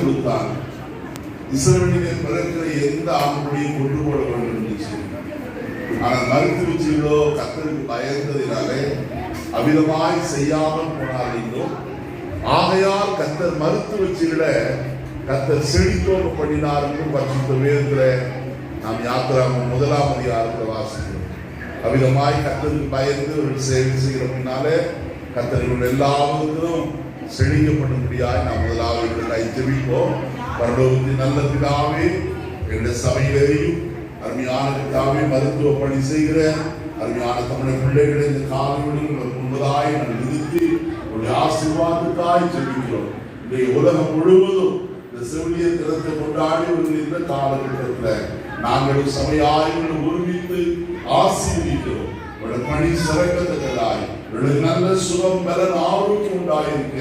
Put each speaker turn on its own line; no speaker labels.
கொடுத்தாங்க. இஸ்ரவேலிலே பிறக்கிற எந்த ஆண்களையும் கொண்டு போட வேண்டும் இருந்துச்சு. ஆனால் மருத்துவச்சிகளோ கர்த்தருக்கு பயந்ததினாலே அவிதமாய் செய்யாமல் போனார்களோ. ஆகையால் கர்த்தர் மருத்துவச்சிகளை கர்த்தர் செழித்தோடு பண்ணினார் என்று பரிசுத்த வேதத்தில் நாம் யாத்திராகமம் 1ஆம் அதிகாரத்தில் வாசிக்கிறோம். அவிதமாய் கர்த்தருக்கு பயந்து ஒரு சேவை செய்கிறோம்னாலே கர்த்தர்கள் எல்லாவற்றிலும் செழிக்கப்படும்படியாய் நாம் முதலாவது கை ஜெபிப்போம். பரலோகத்தின் நல்ல பிதாவே, எங்களுடைய சபையிலேயும் அருமையான பிதாவே, மருத்துவ பணி செய்கிற அருமையான தமிழக பிள்ளைகளை இந்த காலங்களில் முன்பதாய் நாம் நிறுத்தி ஒரு ஆசீர்வாதத்தாய் ஜெபிக்கிறோம். இன்றைய உலகம் முழுவதும் இந்த செவிலிய தினத்தை கொண்டாடி வருகின்ற காலகட்டத்தில் நாங்கள் சபையாய் ஒருமித்து ஆசீர்வதிக்கிறோம். பணி சிறக்கத்தக்கதாய் நல்ல சுகம் பலன் ஆரோக்கியம் உண்டாயிருக்க